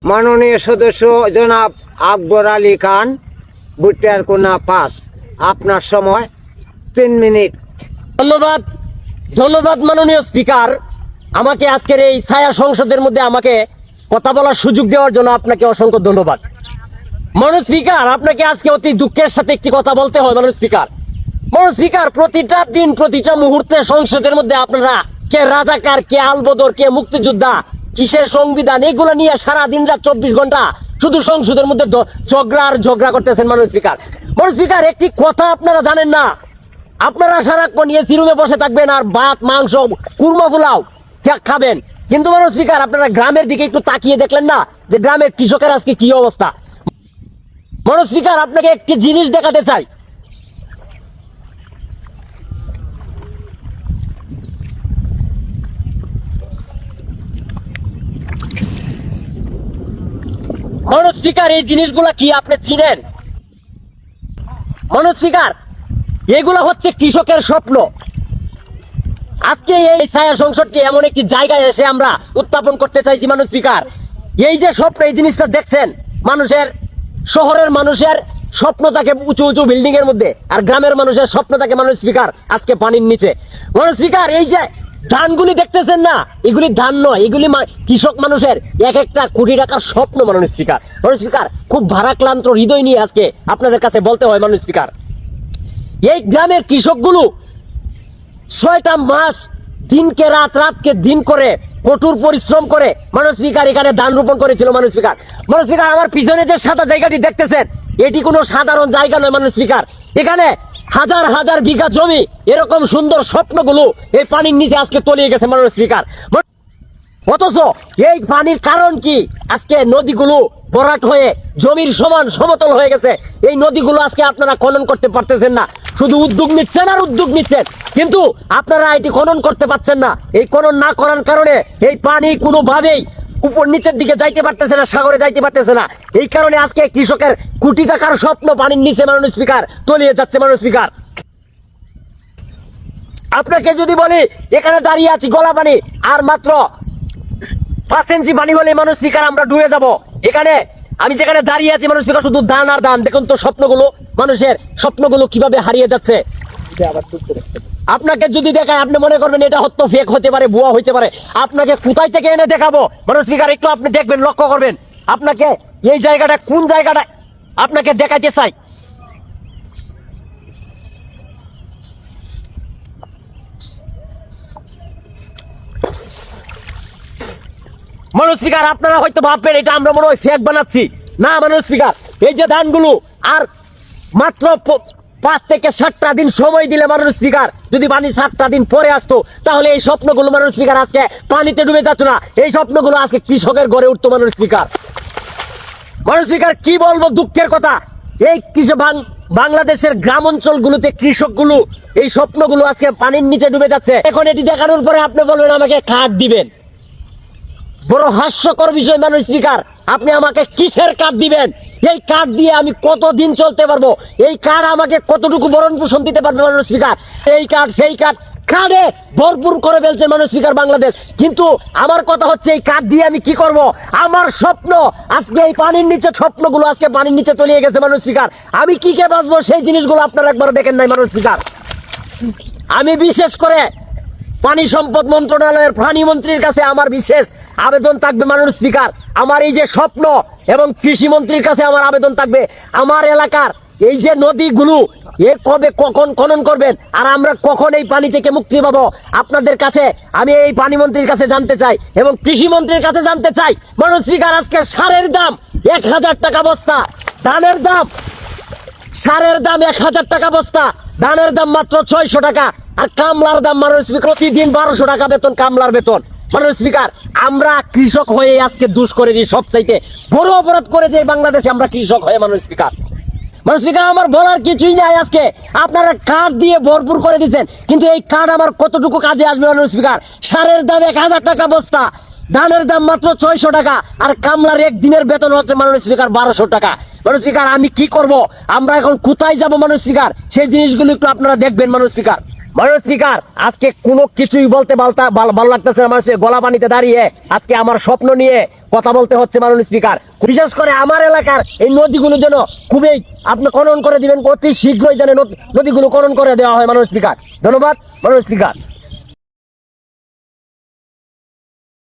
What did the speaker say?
মাননীয় সদস্য জনাব আকবর আলী খান, ভুট্টারকোনা 5। আপনার সময় 3 মিনিট। ধন্যবাদ ধন্যবাদ মাননীয় স্পিকার, আমাকে আজকের এই ছায়া সংসদের মধ্যে আমাকে কথা বলার সুযোগ দেওয়ার জন্য আপনাকে অসংখ্য ধন্যবাদ। মাননীয় স্পিকার, আপনাকে আজকে অতি দুঃখের সাথে একটি কথা বলতে হয়। মাননীয় স্পিকার, প্রতিটা দিন প্রতিটা মুহূর্তে সংসদের মধ্যে আপনারা কে রাজাকার, কে আলবদর, কে মুক্তিযোদ্ধা, কিসের সংবিধান, এগুলো নিয়ে সারা দিন রাত 24 ঘন্টা শুধু সংসদের মধ্যে ঝগড়া করতেছেন। মাননীয় স্পিকার, একটি কথা আপনারা জানেন না, আপনারা সারাক্ষণ এসি রুমে বসে থাকবেন আর ভাত মাংস কুরমা পোলাও খাবেন, কিন্তু মাননীয় স্পিকার আপনারা গ্রামের দিকে একটু তাকিয়ে দেখলেন না যে গ্রামের কৃষকের আজকে কি অবস্থা। মাননীয় স্পিকার, আপনাকে একটি জিনিস দেখাতে চাই। মাননীয় স্পিকার, এই জিনিসগুলা কি আপনি চিনেন? মাননীয় স্পিকার, এগুলা হচ্ছে কৃষকের স্বপ্ন। আজকে এই ছায়া সংসদটি এমন একটি জায়গায় এসে আমরা উত্থাপন করতে চাইছি। মাননীয় স্পিকার, এই যে স্বপ্ন, এই জিনিসটা দেখছেন, মানুষের, শহরের মানুষের স্বপ্ন থাকে উঁচু উঁচু বিল্ডিং এর মধ্যে, আর গ্রামের মানুষের স্বপ্ন থাকে মাননীয় স্পিকার আজকে পানির নিচে। মাননীয় স্পিকার, এই যে ধানগুলি দেখতেছেন না, এগুলি ধান নয়, এগুলি কৃষক মানুষের এক একটা কোটি টাকার স্বপ্ন। মাননীয় স্পিকার, খুব ভারাক্রান্ত হৃদয় নিয়ে আজকে আপনাদের কাছে বলতে হয় মাননীয় স্পিকার, এই গ্রামের কৃষকগুলো 6টা মাস দিনকে রাত, রাতকে দিন করে কঠোর পরিশ্রম করে মাননীয় স্পিকার এখানে ধান রোপণ করেছিল। মাননীয় স্পিকার, আমার পিছনে যে সাদা জায়গাটি দেখতেছেন, এটি কোনো সাধারণ জায়গা নয়। মাননীয় স্পিকার, এখানে হাজার হাজার বিঘা জমি, এরকম সুন্দর স্বপ্নগুলো এই পানির নিচে আজকে তলিয়ে গেছে। মাননীয় স্পিকার, অথচ এই পানির কারণ কি? আজকে নদীগুলো ভরাট হয়ে জমির সমান সমতল হয়ে গেছে। এই নদীগুলো আজকে আপনারা খনন করতে পারতেছেন না, শুধু উদ্যোগ নিচ্ছেন, কিন্তু আপনারা এটি খনন করতে পারছেন না। এই খনন না করার কারণে এই পানি কোনোভাবেই উপর নিচের দিকে যাইতে পারতেছে না, সাগরে যাইতে পারতেছে না। এই কারণে আজকে কৃষকের কোটি টাকার স্বপ্ন পানির নিচে মাননীয় স্পিকার তলিয়ে যাচ্ছে। মাননীয় স্পিকার, আপনাকে যদি বলি এখানে দাঁড়িয়ে আছি গলা পানি, আর মাত্র 5 ইঞ্চি পানি হলে মাননীয় স্পিকার আমরা ডুবে যাব। এখানে আমি যেখানে দাঁড়িয়ে আছি মাননীয় স্পিকার, শুধু ধান আর ধান। দেখুন তো স্বপ্নগুলো, মানুষের স্বপ্নগুলো কিভাবে হারিয়ে যাচ্ছে। আপনাকে যদি দেখায় আপনি মনে করবেন এটা হয়তো ফেক হতে পারে, ভুয়া হইতে পারে। আপনাকে কোথায় থেকে এনে দেখাবো মাননীয় স্পিকার, একটু আপনি দেখবেন, লক্ষ্য করবেন। আপনাকে এই জায়গাটা কোন জায়গাটা আপনাকে দেখাইতে চাই। মাননীয় স্পিকার, আপনারা হয়তো ভাববেন এটা আমরা মনে হয় ফেক বানাচ্ছি। না মাননীয় স্পিকার, এই যে ধানগুলো আর মাত্র 5 থেকে 7টা দিন সময় দিলে মাননীয় স্পিকার, যদি পানি 7টা দিন পরে আসতো, তাহলে এই স্বপ্নগুলো মাননীয় স্পিকার আজকে পানিতে ডুবে যেত না। এই স্বপ্নগুলো আজকে কৃষকের ঘরে উঠতো। মাননীয় স্পিকার, কি বলবো দুঃখের কথা, এই বাংলাদেশের গ্রাম অঞ্চলগুলোতে কৃষকগুলো এই স্বপ্নগুলো আজকে পানির নিচে ডুবে যাচ্ছে। এখন এটি দেখানোর পরে আপনি বলবেন আমাকে কার্ড দিবেন। বড় হাস্যকর বিষয় মাননীয় স্পিকার, আপনি আমাকে কিসের কার্ড দিবেন? এই কার্ড দিয়ে আমি কতদিন চলতে পারবো? এই কার্ড আমাকে কতটুকু ভরণ পোষণ দিতে পারবে মাননীয় স্পিকার? এই কার্ড সেই কার্ড, কার্ডে ভরপুর করে ফেলছে মাননীয় স্পিকার বাংলাদেশ। কিন্তু আমার কথা হচ্ছে এই কার্ড দিয়ে আমি কি করব? আমার স্বপ্ন আজকে এই পানির নিচে, স্বপ্নগুলো আজকে পানির নিচে তলিয়ে গেছে মাননীয় স্পিকার। আমি কি কে বাঁচবো সেই জিনিসগুলো আপনারা একবার দেখেন নাই মাননীয় স্পিকার। আমি বিশেষ করে পানি সম্পদ মন্ত্রণালয়ের পানি মন্ত্রীর কাছে আমার বিশেষ আবেদন থাকবে মাননীয় স্পিকার, আমার এই যে স্বপ্ন, এবং কৃষি মন্ত্রীর কাছে আমার আবেদন থাকবে, আমার এলাকার এই যে নদীগুলো কবে কখন খনন করবেন, আর আমরা কখন এই পানি থেকে মুক্তি পাবো? আপনাদের কাছে আমি এই পানি মন্ত্রীর কাছে জানতে চাই এবং কৃষি মন্ত্রীর কাছে জানতে চাই। মাননীয় স্পিকার, আজকে সারের দাম 1000 টাকা বস্তা, ধানের দাম, সারের দাম 1000 টাকা বস্তা, ধানের দাম মাত্র 600 টাকা, আর কামলার দাম মাননীয় স্পিকার প্রতিদিন 1200 টাকা বেতন, কামলার বেতন। মাননীয় স্পিকার, আমরা কৃষক হয়ে আজকে দুষ করেছি, সবচাইতে বড় অপরাধ করেছে বাংলাদেশে আমরা কৃষক হয়ে। মাননীয় স্পিকার, আমার বলার কিছুই নাই। আজকে আপনারা কার্ড দিয়ে ভরপুর করে দিচ্ছেন, কিন্তু এই কার্ড আমার কতটুকু কাজে আসবে মাননীয় স্পিকার? সারের দাম 1000 টাকা বস্তা, ধানের দাম মাত্র 600 টাকা, আর কামলার একদিনের বেতন হচ্ছে মাননীয় স্পিকার 1200 টাকা। মাননীয় স্পিকার, আমি কি করব? আমরা এখন কোথায় যাব মাননীয় স্পিকার? সেই জিনিসগুলো একটু আপনারা দেখবেন মাননীয় স্পিকার। মাননীয় স্পিকার, আজকে কোনো কিছুই বলতে ভালো লাগতেছে না। মানুষের গলা পানিতে দাঁড়িয়ে আজকে আমার স্বপ্ন নিয়ে কথা বলতে হচ্ছে মাননীয় স্পিকার। বিশেষ করে আমার এলাকার এই নদীগুলো যেন খুবই আপনি খনন করে দিবেন, অতি শীঘ্রই যেন নদীগুলো খনন করে দেওয়া হয় মাননীয় স্পিকার। ধন্যবাদ মাননীয় স্পিকার।